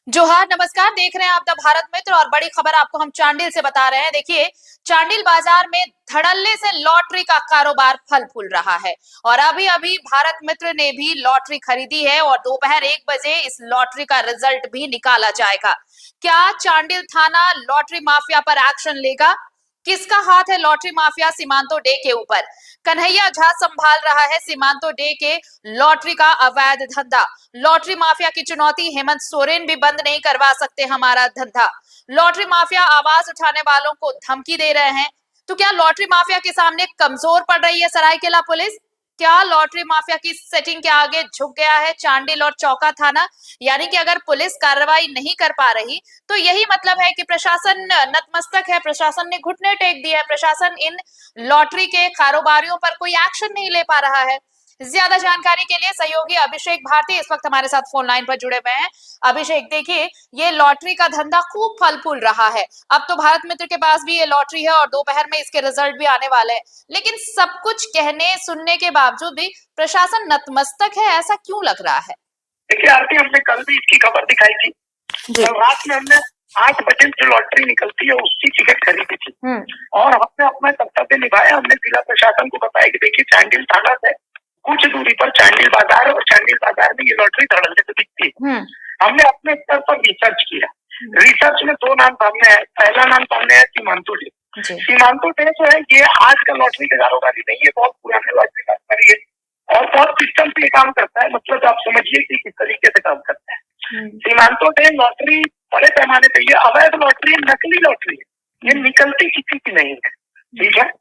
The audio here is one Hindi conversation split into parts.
जोहार, नमस्कार। देख रहे हैं आप द भारत मित्र और बड़ी खबर आपको हम चांडिल से बता रहे हैं। देखिए, चांडिल बाजार में धड़ल्ले से लॉटरी का कारोबार फल फूल रहा है और अभी अभी भारत मित्र ने भी लॉटरी खरीदी है और दोपहर 1 बजे इस लॉटरी का रिजल्ट भी निकाला जाएगा। क्या चांडिल थाना लॉटरी माफिया पर एक्शन लेगा? किसका हाथ है लॉटरी माफिया सीमांतो डे के ऊपर? कन्हैया झा संभाल रहा है सीमांतो डे के लॉटरी का अवैध धंधा। लॉटरी माफिया की चुनौती, हेमंत सोरेन भी बंद नहीं करवा सकते हमारा धंधा। लॉटरी माफिया आवाज उठाने वालों को धमकी दे रहे हैं। तो क्या लॉटरी माफिया के सामने कमजोर पड़ रही है सरायकेला पुलिस? क्या लॉटरी माफिया की सेटिंग के आगे झुक गया है चांडिल और चौका थाना? यानी कि अगर पुलिस कार्रवाई नहीं कर पा रही तो यही मतलब है कि प्रशासन नतमस्तक है, प्रशासन ने घुटने टेक दिए है, प्रशासन इन लॉटरी के कारोबारियों पर कोई एक्शन नहीं ले पा रहा है। ज्यादा जानकारी के लिए सहयोगी अभिषेक भारती इस वक्त हमारे साथ फोन लाइन पर जुड़े हुए हैं। अभिषेक, देखिए, ये लॉटरी का धंधा खूब फल फूल रहा है। अब तो भारत मित्र के पास भी ये लॉटरी है और दोपहर में इसके रिजल्ट भी आने वाले हैं, लेकिन सब कुछ कहने सुनने के बावजूद भी प्रशासन नतमस्तक है, ऐसा क्यों लग रहा है? देखिए आरती, हमने कल भी इसकी खबर दिखाई थी। कल रात में हमने 8 बजे जो लॉटरी निकलती है उसकी टिकट खरीदी थी और हमने अपना कर्तव्य निभाया। हमने जिला प्रशासन को बताया कि देखिए, चांडिल थाना से कुछ दूरी पर चांडिल बाजार है और चांडिल बाजार में ये लॉटरी धड़ल्ले से बिकती है। हमने अपने स्तर पर रिसर्च किया। रिसर्च में 2 नाम सामने आए। पहला नाम सामने है सीमांतो डे। सीमांतो डे जो है ये आज का लॉटरी का कारोबारी नहीं है, बहुत पुराने लॉटरी कारोबारी है और बहुत सिस्टम से काम करता है। मतलब आप समझिए कि किस तरीके से काम करता है। सीमांतो डे लॉटरी बड़े पैमाने पे, ये अवैध लॉटरी, नकली लॉटरी है, ये निकलती किसी की नहीं है, ठीक है।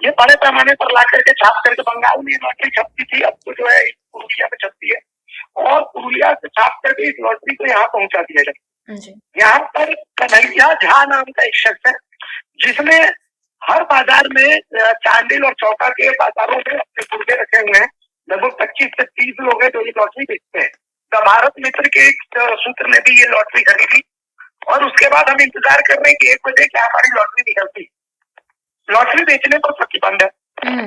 ये बड़े पैमाने पर ला करके छाप करके, बंगाल में लॉटरी छपती थी, अब तो जो है पुरुलिया में छपती है और पुरुलिया से छाप करके इस लॉटरी को यहाँ पहुंचा दिया जाए। यहाँ पर कन्हैया झा नाम का एक शख्स है जिसने हर बाजार में, चांडिल और चौका के बाजारों में अपने पुर्जे रखे हुए हैं। लगभग 25 से 30 लोग हैं जो ये लॉटरी बेचते हैं। तो भारत मित्र के एक सूत्र ने भी ये लॉटरी खरीदी और उसके बाद हम इंतजार कर रहे हैं कि 1 बजे क्या हमारी लॉटरी निकलती। लॉटरी बेचने पर प्रतिबंध है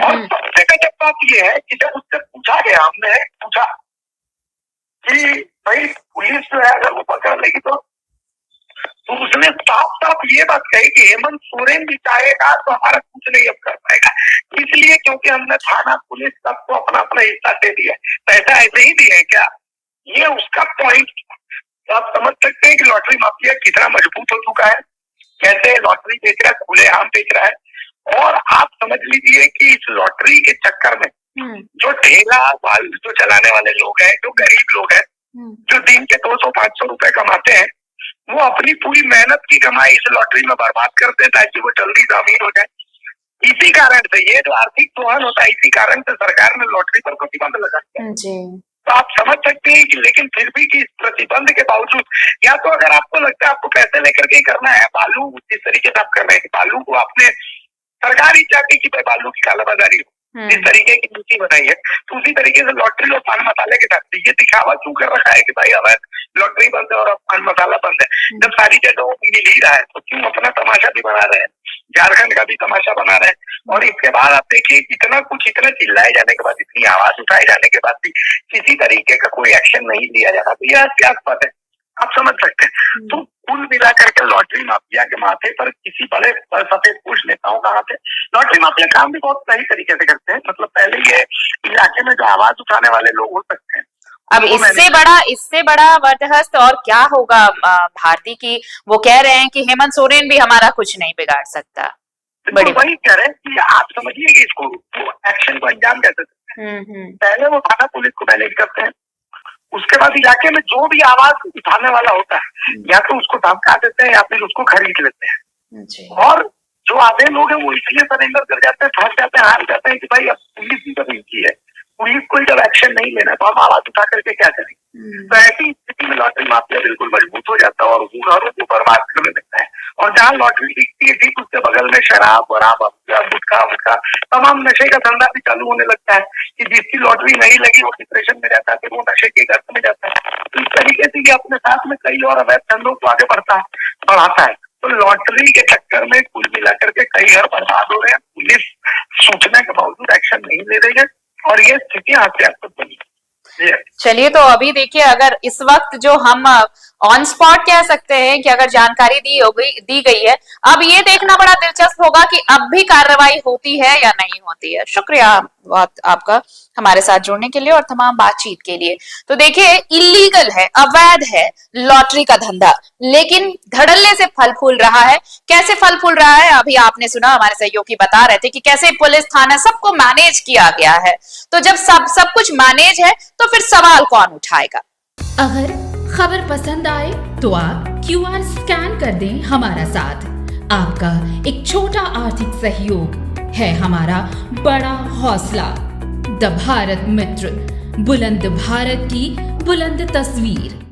और सबसे गजब बात यह है कि जब उससे पूछा गया, हमने पूछा कि भाई पुलिस जो है अगर वो पकड़ लेगी तो उसने साफ साफ ये बात कही कि हेमंत सोरेन भी चाहेगा तो हमारा कुछ नहीं अब कर पाएगा, इसलिए क्योंकि हमने थाना पुलिस सबको अपना अपना हिस्सा दे दिया। पैसा ऐसे ही दिया है क्या? ये उसका पॉइंट। तो आप समझ सकते हैं कि लॉटरी माफिया कितना मजबूत हो चुका है, कैसे लॉटरी बेच रहा है, खुलेआम बेच रहा है। और आप समझ लीजिए कि इस लॉटरी के चक्कर में जो ठेला जो चलाने वाले लोग हैं, जो गरीब लोग हैं, जो दिन के 200-500 रुपए कमाते हैं, वो अपनी पूरी मेहनत की कमाई इस लॉटरी में बर्बाद करते हैं ताकि वो जल्दी अमीर हो जाए। इसी कारण से ये जो आर्थिक दोहन होता है, इसी कारण से सरकार ने लॉटरी पर प्रतिबंध लगा दिया। तो आप समझ सकते हैं कि लेकिन फिर भी कि इस प्रतिबंध के बावजूद, या तो अगर आपको लगता है आपको पैसे लेकर के करना है, बालू जिस तरीके से आप कर रहे हैं, बालू को आपने सरकार ही चाहती कि भाई बालू की कालाबाजारी हो, इस तरीके की नीति बनाई है, तो उसी तरीके से लॉटरी और पान मसाले के साथ ये दिखावा क्यों कर रखा है कि भाई अवैध लॉटरी बंद है और पान मसाला बंद है, जब सारी जगह वो मिल ही रहा है तो क्यों अपना तमाशा भी बना रहे हैं, झारखंड का भी तमाशा बना रहे हैं। और इसके बाद आप देखिए इतना कुछ, इतने चिल्लाए जाने के बाद, इतनी आवाज उठाए जाने के बाद भी किसी तरीके का कोई एक्शन नहीं लिया जा रहा, तो यह हास्यास्पद है। आप समझ सकते हैं। तो कुल मिला करके लॉटरी माफिया के माथे पर किसी बड़े सफेदपोश नेताओं का हाथ है। लॉटरी माफिया काम भी बहुत सही तरीके से करते हैं। मतलब पहले ये इलाके में जो आवाज उठाने वाले लोग हो सकते हैं, अब इससे बड़ा वटहस्त और क्या होगा भारती की? वो कह रहे हैं कि हेमंत सोरेन भी हमारा कुछ नहीं बिगाड़ सकता। बड़ी वही कह रहे हैं कि आप समझिए कि इसको एक्शन को अंजाम कैसे देते हैं। पहले वो थाना पुलिस को मैनेज करते हैं, उसके बाद इलाके में जो भी आवाज उठाने वाला होता है या तो उसको धमका देते हैं या फिर उसको खरीद लेते हैं। और जो आधे लोग हैं वो इसलिए सरेंडर कर जाते हैं, फंस जाते हैं, हार जाते हैं कि भाई अब पुलिस ही जब इनकी है, पुलिस को जब एक्शन नहीं लेना तो हम आवाज उठा करके क्या करेंगे। तो ऐसी स्थिति में लॉटरी माफिया बिल्कुल मजबूत हो जाता है और घरों को बर्बाद करने लगता है। और जहाँ लॉटरी दिखती है ठीक उसके बगल में शराब वराब, गुटखा वुटखा, तमाम नशे का धंधा भी चालू होने लगता है कि जिसकी लॉटरी नहीं लगी वो डिप्रेशन में जाता है, फिर वो नशे के गर्त में जाता है। तो इस तरीके से ये अपने साथ में कई और अवैध धंधों को आगे बढ़ाता है। तो लॉटरी के चक्कर में कुल मिलाकर के कई घर बर्बाद हो रहे हैं। पुलिस सूचना के बावजूद एक्शन नहीं ले रही है और ये स्थिति हास्यास्पद बनी। चलिए, तो अभी देखिए, अगर इस वक्त जो हम ऑन स्पॉट कह सकते हैं कि अगर जानकारी दी गई है। अब ये देखना बड़ा दिलचस्प होगा कि अब भी कार्रवाई होती है या नहीं होती है। शुक्रिया बहुत आपका हमारे साथ जुड़ने के लिए और तमाम बातचीत के लिए। तो देखिए, इलीगल है, अवैध है लॉटरी का धंधा, लेकिन धड़ल्ले से फल फूल रहा है। कैसे फल फूल रहा है अभी आपने सुना, हमारे सहयोगी बता रहे थे कि कैसे पुलिस थाना सबको मैनेज किया गया है। तो जब सब कुछ मैनेज है तो फिर सवाल कौन उठाएगा। अगर खबर पसंद आए तो आप QR स्कैन कर दें हमारा साथ। आपका एक छोटा आर्थिक सहयोग है हमारा बड़ा हौसला। द भारत मित्र, बुलंद भारत की बुलंद तस्वीर।